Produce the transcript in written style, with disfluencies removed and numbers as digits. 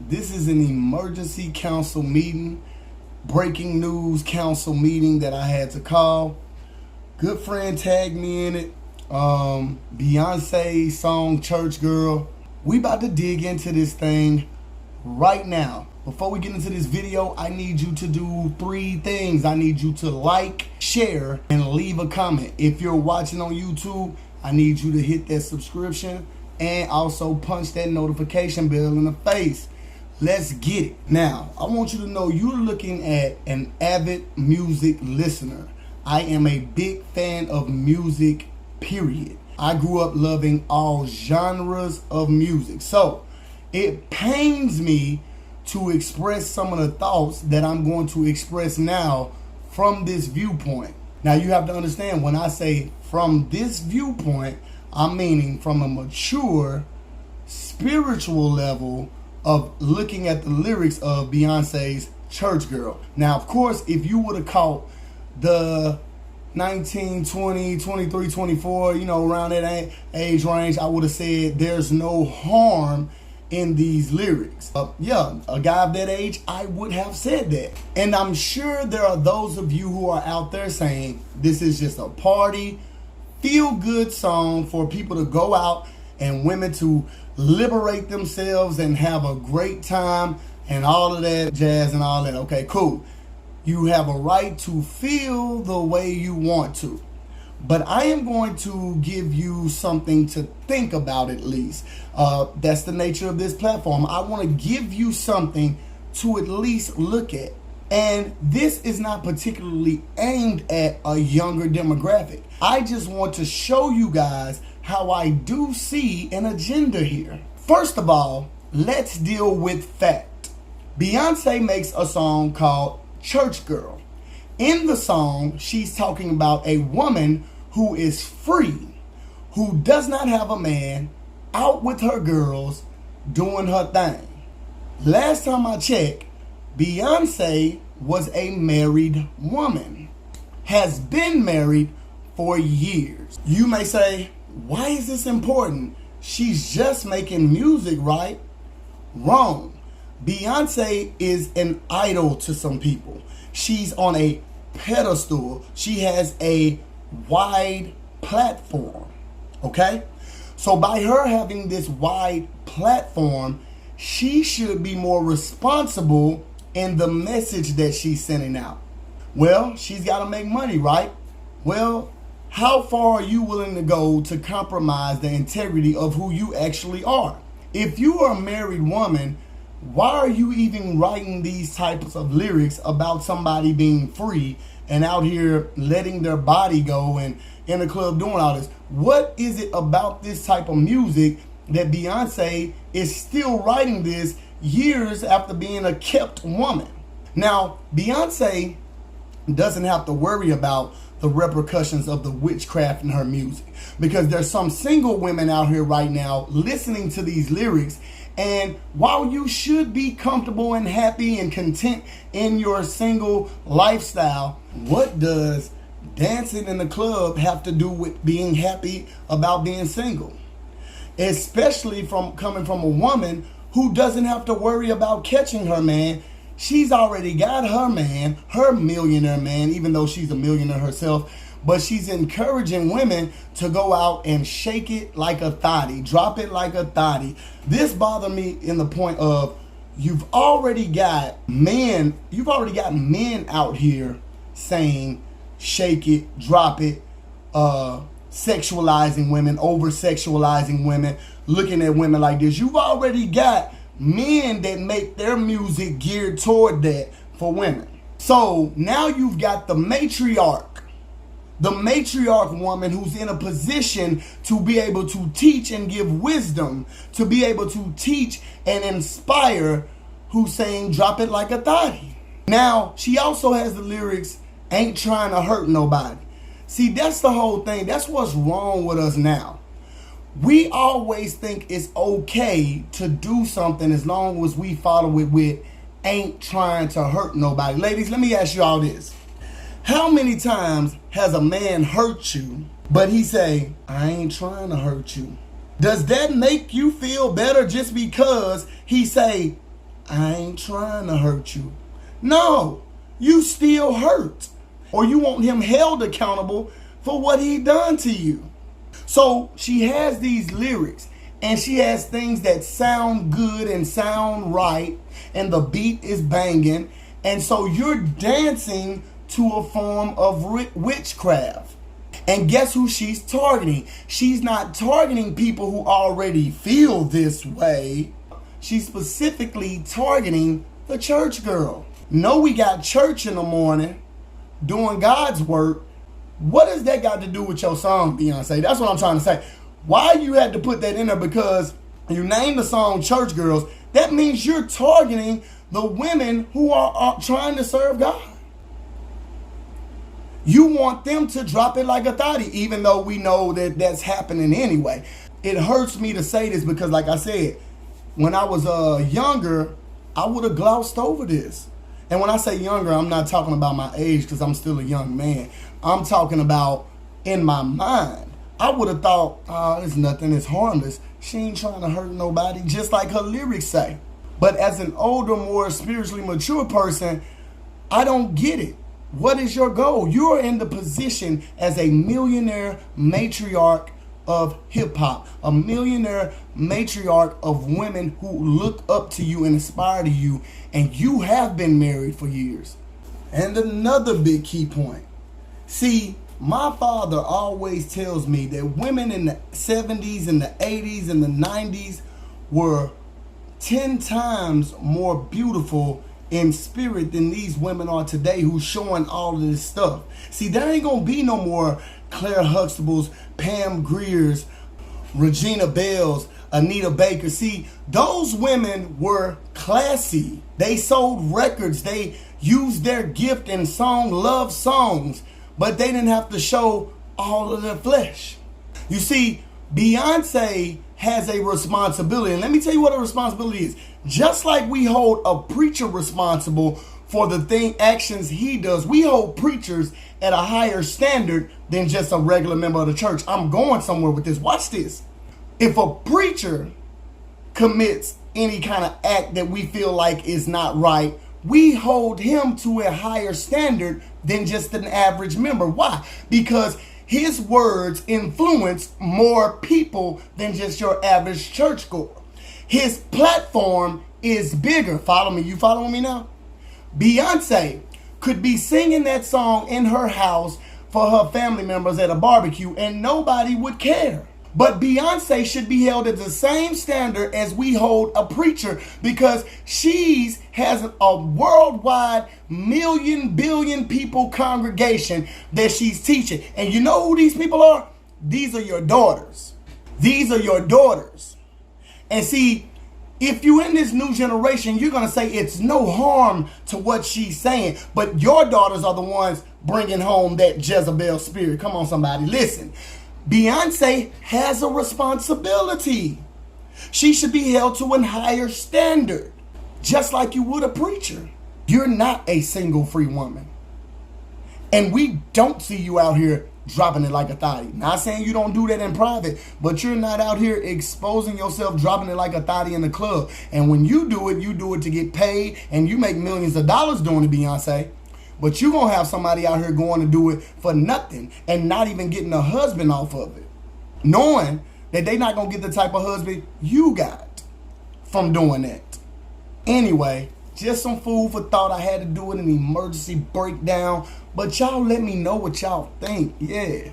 This is an emergency council meeting, breaking news council meeting that I had to call. Good friend tagged me in it. Beyonce song Church Girl. We about to dig into this thing right now. Before we get into this video, I need you to do 3 things. I need you to like, share, and leave a comment. If you're watching on YouTube, I need you to hit that subscription and also punch that notification bell in the face. Let's get it. Now, I want you to know you're looking at an avid music listener. I am a big fan of music, period. I grew up loving all genres of music. So, it pains me to express some of the thoughts that I'm going to express now from this viewpoint. Now, you have to understand, when I say from this viewpoint, I'm meaning from a mature, spiritual level of looking at the lyrics of Beyonce's Church Girl. Now, of course, if you would have caught the 19, 20, 23, 24, around that age range, I would have said there's no harm in these lyrics. Yeah, a guy of that age, I would have said that. And I'm sure there are those of you who are out there saying this is just a party, feel-good song for people to go out and women to liberate themselves and have a great time and all of that jazz and all that. Okay, cool. You have a right to feel the way you want to. But I am going to give you something to think about at least. That's the nature of this platform. I want to give you something to at least look at. And this is not particularly aimed at a younger demographic. I just want to show you guys how I do see an agenda here. First of all, let's deal with fact. Beyonce makes a song called Church Girl. In the song, she's talking about a woman who is free, who does not have a man, out with her girls, doing her thing. Last time I checked, Beyonce was a married woman, has been married for years. You may say, why is this important? She's just making music, right? Wrong. Beyonce is an idol to some people. She's on a pedestal. She has a wide platform. Okay? So by her having this wide platform, she should be more responsible in the message that she's sending out. Well, she's got to make money, right? Well, how far are you willing to go to compromise the integrity of who you actually are? If you are a married woman, why are you even writing these types of lyrics about somebody being free and out here letting their body go and in the club doing all this? What is it about this type of music that Beyonce is still writing this years after being a kept woman? Now, Beyonce doesn't have to worry about the repercussions of the witchcraft in her music, because there's some single women out here right now listening to these lyrics. And while you should be comfortable and happy and content in your single lifestyle, what does dancing in the club have to do with being happy about being single? Especially coming from a woman who doesn't have to worry about catching her man. She's already got her man, her millionaire man, even though she's a millionaire herself. But she's encouraging women to go out and shake it like a thotty, drop it like a thotty. This bothered me in the point of you've already got men out here saying shake it, drop it, sexualizing women, over-sexualizing women, looking at women like this. You've already got men that make their music geared toward that for women. So now you've got the matriarch woman who's in a position to be able to teach and give wisdom, to be able to teach and inspire, who's saying drop it like a thotty. Now, she also has the lyrics, ain't trying to hurt nobody. See, that's the whole thing. That's what's wrong with us now. We always think it's okay to do something as long as we follow it with ain't trying to hurt nobody. Ladies, let me ask you all this. How many times has a man hurt you, but he say, I ain't trying to hurt you? Does that make you feel better just because he say, I ain't trying to hurt you. No, you still hurt. Or you want him held accountable for what he done to you. So she has these lyrics and she has things that sound good and sound right and the beat is banging. And so you're dancing to a form of witchcraft. And guess who she's targeting? She's not targeting people who already feel this way. She's specifically targeting the church girl. No, we got church in the morning doing God's work. What does that got to do with your song, Beyonce? That's what I'm trying to say. Why you had to put that in there? Because you named the song Church Girls. That means you're targeting the women who are trying to serve God. You want them to drop it like a thotty, even though we know that that's happening anyway. It hurts me to say this because, like I said, when I was younger, I would have glossed over this. And when I say younger, I'm not talking about my age because I'm still a young man. I'm talking about in my mind. I would have thought, it's nothing, it's harmless. She ain't trying to hurt nobody, just like her lyrics say. But as an older, more spiritually mature person, I don't get it. What is your goal? You're in the position as a millionaire matriarch of hip hop, a millionaire matriarch of women who look up to you and inspire to you, and you have been married for years. And another big key point. See, my father always tells me that women in the 70s and the 80s and the 90s were 10 times more beautiful in spirit than these women are today who's showing all of this stuff. See, there ain't gonna be no more Claire Huxtables, Pam Greers, Regina Bells, Anita Baker. See, those women were classy. They sold records. They used their gift and song love songs, but they didn't have to show all of their flesh. You see, Beyonce has a responsibility. And let me tell you what a responsibility is. Just like we hold a preacher responsible for the actions he does, we hold preachers at a higher standard than just a regular member of the church. I'm going somewhere with this. Watch this. If a preacher commits any kind of act that we feel like is not right, we hold him to a higher standard than just an average member. Why? Because his words influence more people than just your average churchgoer. His platform is bigger. Follow me? You following me now? Beyonce could be singing that song in her house for her family members at a barbecue and nobody would care. But Beyonce should be held at the same standard as we hold a preacher because she has a worldwide billion people congregation that she's teaching. And you know who these people are? These are your daughters. These are your daughters. And see, if you're in this new generation, you're going to say it's no harm to what she's saying. But your daughters are the ones bringing home that Jezebel spirit. Come on, somebody. Listen. Beyonce has a responsibility. She should be held to a higher standard, just like you would a preacher. You're not a single free woman. And we don't see you out here dropping it like a thotty. Not saying you don't do that in private, but you're not out here exposing yourself, dropping it like a thotty in the club. And when you do it to get paid, and you make millions of dollars doing it, Beyonce. But you're going to have somebody out here going to do it for nothing and not even getting a husband off of it, knowing that they're not going to get the type of husband you got from doing that. Anyway, just some food for thought. I had to do it in an emergency breakdown. But y'all let me know what y'all think. Yeah.